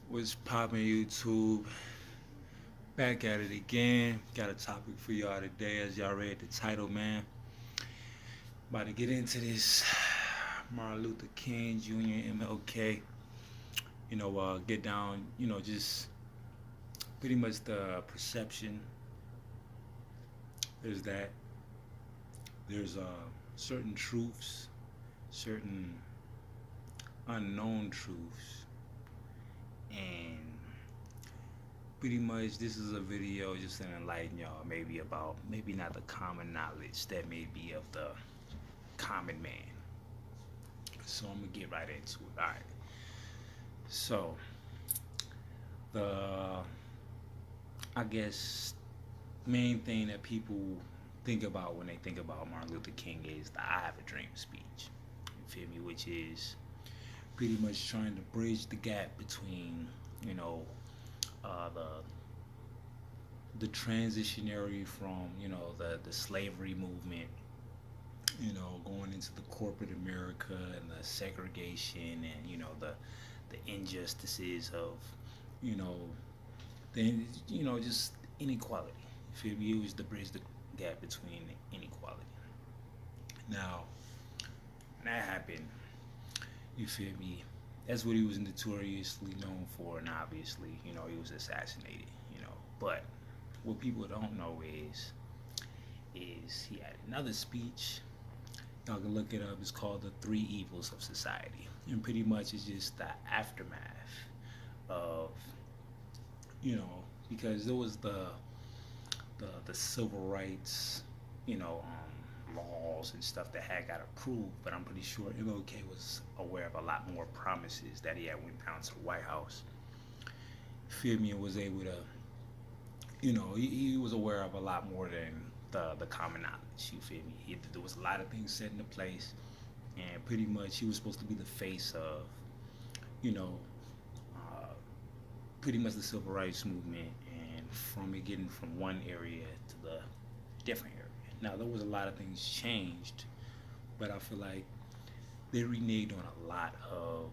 What's poppin' YouTube? Back at it again. Got a topic for y'all today, as y'all read the title, man. About to get into this Martin Luther King Jr. MLK. Get down. Just pretty much the perception is that there's certain truths, certain unknown truths, and pretty much this is a video just to enlighten y'all maybe about maybe not the common knowledge that may be of the common man. So I'm gonna get right into it. All right. So the I guess main thing that people think about when they think about Martin Luther King is the "I Have a Dream" speech. You feel me? Which is pretty much trying to bridge the gap between you know the transitionary from the slavery movement, going into the corporate America and the segregation and the injustices of you know just inequality. If you use to bridge the gap between inequality. Now, when that happened, you feel me? That's what he was notoriously known for, and obviously, he was assassinated. But what people don't know is he had another speech. Y'all can look it up. It's called "The Three Evils of Society," and pretty much it's just the aftermath of because there was the civil rights, laws and stuff that had got approved, but I'm pretty sure MLK was aware of a lot more promises that he had went down to the White House. Feel me? And was able to, he was aware of a lot more than the common knowledge. You feel me? There was a lot of things set into place, and pretty much he was supposed to be the face of, you know, uh, pretty much the civil rights movement, and from it getting from one area to the different area. Now there was a lot of things changed, but I feel like they reneged on a lot of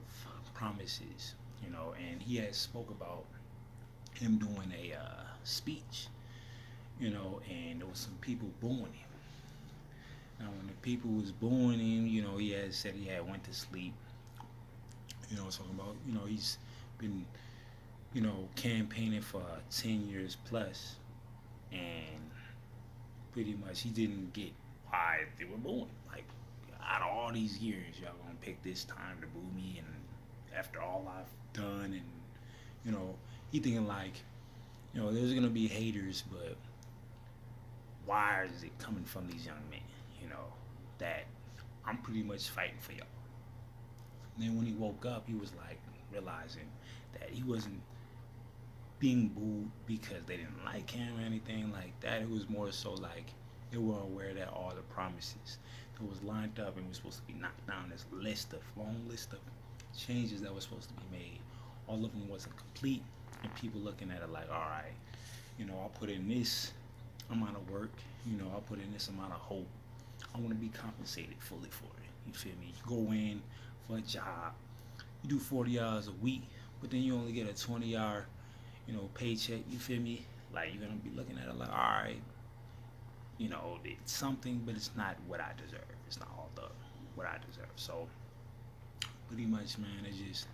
promises, and he had spoke about him doing a speech, and there was some people booing him. Now when the people was booing him, he had said he had went to sleep. Talking about, he's been, campaigning for 10 years plus, and pretty much he didn't get why they were booing. Like, out of all these years, y'all gonna pick this time to boo me, and after all I've done, and he thinking like, there's gonna be haters, but why is it coming from these young men? That I'm pretty much fighting for y'all. And then when he woke up, he was like realizing that he wasn't being booed because they didn't like him or anything like that. It was more so like they were aware that all the promises that was lined up and was supposed to be knocked down, this long list of changes that was supposed to be made, all of them wasn't complete, and people looking at it like, all right, I'll put in this amount of work, I'll put in this amount of hope. I want to be compensated fully for it. You feel me? You go in for a job, you do 40 hours a week, but then you only get a 20-hour, paycheck. You feel me? Like, you're gonna be looking at it like, all right, it's something, but it's not what I deserve. It's not all the what I deserve. So, pretty much, man, it's just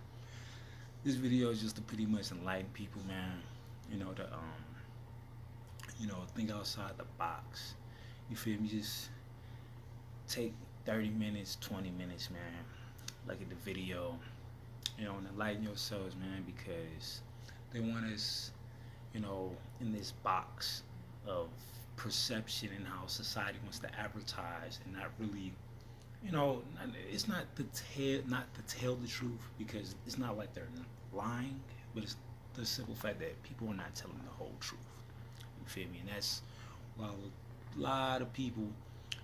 this video is just to pretty much enlighten people, man. To think outside the box. You feel me? Just take 30 minutes, 20 minutes, man. Look at the video, and enlighten yourselves, man, because they want us, in this box of perception and how society wants to advertise and not really, it's not to tell the truth, because it's not like they're lying, but it's the simple fact that people are not telling the whole truth. You feel me? And that's why a lot of people,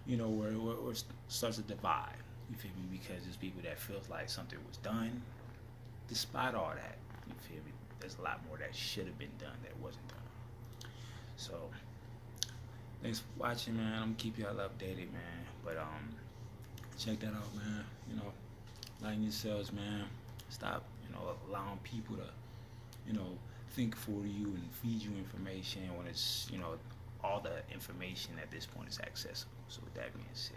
where it starts to divide. You feel me? Because there's people that feels like something was done, despite all that. You feel me? There's a lot more that should have been done that wasn't done. So, thanks for watching, man. I'm gonna keep y'all updated, man. But check that out, man. Lighten yourselves, man. Stop, allowing people to, you know, think for you and feed you information when it's, all the information at this point is accessible. So with that being said,